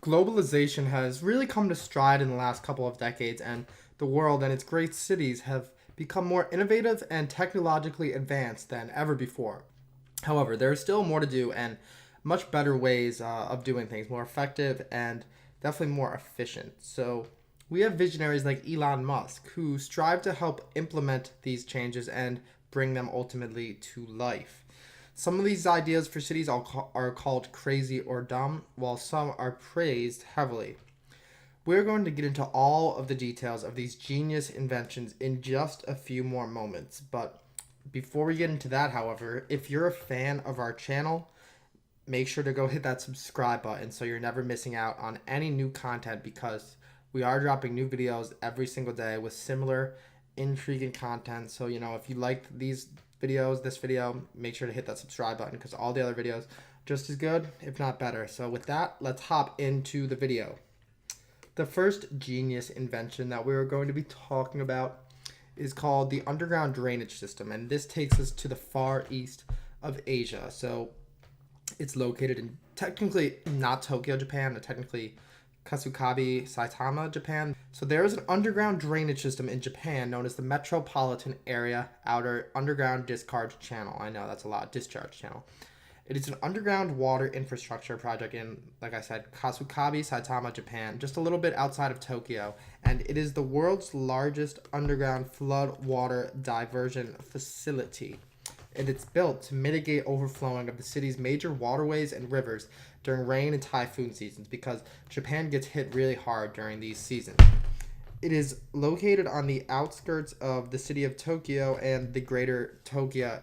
Globalization has really come to stride in the last couple of decades, and the world and its great cities have become more innovative and technologically advanced than ever before. However, there is still more to do and much better ways of doing things, more effective and definitely more efficient. So, we have visionaries like Elon Musk who strive to help implement these changes and bring them ultimately to life. Some of these ideas for cities are called crazy or dumb, while some are praised heavily. We're going to get into all of the details of these genius inventions in just a few more moments. But before we get into that, however, if you're a fan of our channel, make sure to go hit that subscribe button so you're never missing out on any new content because we are dropping new videos every single day with similar intriguing content. So, if you liked these videos, this video, make sure to hit that subscribe button because all the other videos just as good, if not better. So with that, let's hop into the video. The first genius invention that we're going to be talking about is called the underground drainage system, and this takes us to the far east of Asia. So it's located in technically not Tokyo, Japan, but technically Kasukabe, Saitama, Japan. So there is an underground drainage system in Japan known as the Metropolitan Area Outer Underground Discharge Channel. I know that's a lot, discharge channel. It is an underground water infrastructure project in, like I said, Kasukabe, Saitama, Japan, just a little bit outside of Tokyo. And it is the world's largest underground flood water diversion facility. And it's built to mitigate overflowing of the city's major waterways and rivers during rain and typhoon seasons because Japan gets hit really hard during these seasons. It is located on the outskirts of the city of Tokyo and the greater Tokyo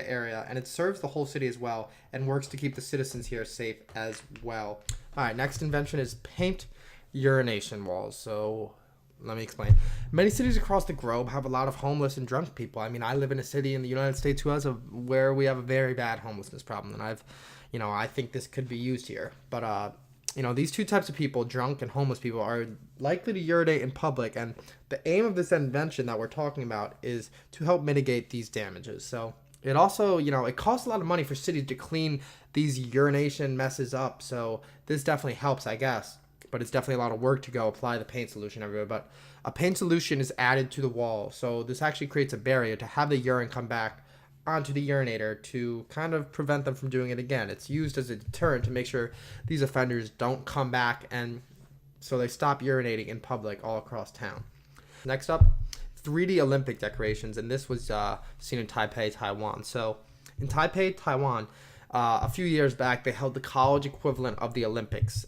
area, and it serves the whole city as well and works to keep the citizens here safe as well. All right, next invention is paint urination walls. So let me explain. Many cities across the globe have a lot of homeless and drunk people. I mean, I live in a city in the United States where we have a very bad homelessness problem, and I think this could be used here. But these two types of people, drunk and homeless people, are likely to urinate in public, and the aim of this invention that we're talking about is to help mitigate these damages. So it also, it costs a lot of money for cities to clean these urination messes up. So this definitely helps, I guess. But it's definitely a lot of work to go apply the paint solution everywhere. But a paint solution is added to the wall. So this actually creates a barrier to have the urine come back onto the urinator to kind of prevent them from doing it again. It's used as a deterrent to make sure these offenders don't come back, and so they stop urinating in public all across town. Next up, 3D Olympic decorations, and this was seen in Taipei, Taiwan. So in Taipei, Taiwan, a few years back, they held the college equivalent of the Olympics.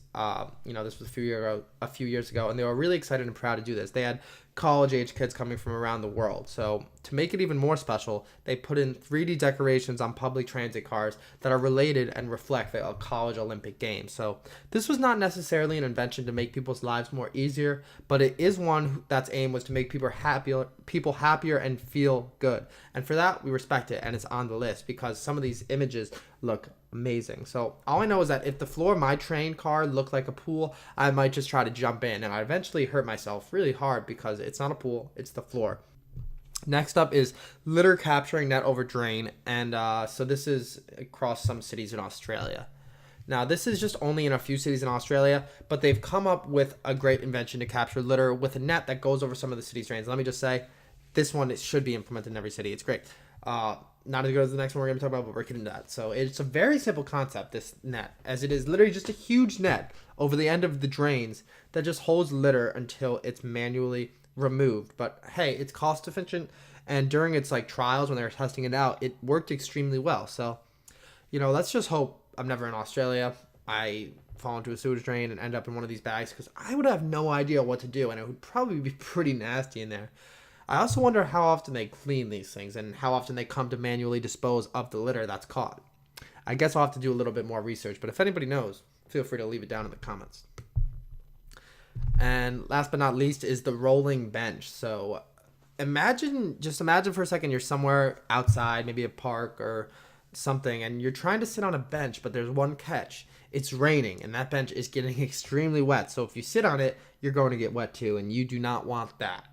This was a few years ago, and they were really excited and proud to do this. They had college-age kids coming from around the world. So to make it even more special, they put in 3D decorations on public transit cars that are related and reflect the college Olympic Games. So this was not necessarily an invention to make people's lives more easier, but it is one that's aim was to make people happier and feel good. And for that, we respect it, and it's on the list because some of these images look amazing. So all I know is that if the floor of my train car looked like a pool, I might just try to jump in, and I eventually hurt myself really hard because it's not a pool, it's the floor. Next up is litter capturing net over drain, and so this is across some cities in Australia. Now, this is just only in a few cities in Australia, but they've come up with a great invention to capture litter with a net that goes over some of the city's drains. Let me just say, this one, it should be implemented in every city. It's great. Not as good as the next one we're going to talk about, but we're getting to that. So it's a very simple concept, this net, as it is literally just a huge net over the end of the drains that just holds litter until it's manually removed. But hey, it's cost efficient, and during its trials when they were testing it out, it worked extremely well. So, let's just hope I'm never in Australia. I fall into a sewage drain and end up in one of these bags because I would have no idea what to do, and it would probably be pretty nasty in there. I also wonder how often they clean these things and how often they come to manually dispose of the litter that's caught. I guess I'll have to do a little bit more research, but if anybody knows, feel free to leave it down in the comments. And last but not least is the rolling bench. So imagine for a second you're somewhere outside, maybe a park or something, and you're trying to sit on a bench, but there's one catch. It's raining, and that bench is getting extremely wet. So if you sit on it, you're going to get wet too, and you do not want that.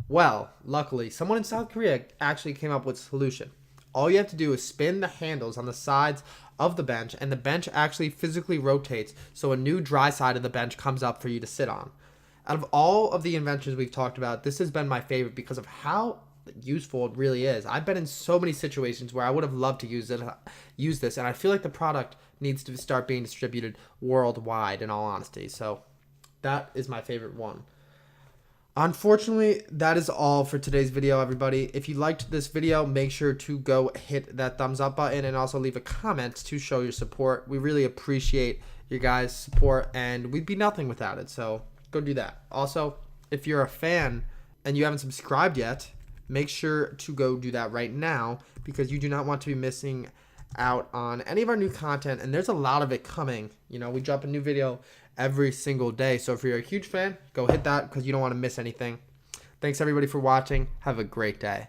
Well, luckily, someone in South Korea actually came up with a solution. All you have to do is spin the handles on the sides of the bench, and the bench actually physically rotates, so a new dry side of the bench comes up for you to sit on. Out of all of the inventions we've talked about, this has been my favorite because of how useful it really is. I've been in so many situations where I would have loved to use this, and I feel like the product needs to start being distributed worldwide, in all honesty. So that is my favorite one. Unfortunately, that is all for today's video, everybody. If you liked this video, make sure to go hit that thumbs up button and also leave a comment to show your support. We really appreciate your guys' support, and we'd be nothing without it, so go do that. Also, if you're a fan and you haven't subscribed yet, make sure to go do that right now, because you do not want to be missing out on any of our new content, and there's a lot of it coming. You know, we drop a new video every single day, so if you're a huge fan, go hit that because you don't want to miss anything. Thanks everybody for watching. Have a great day.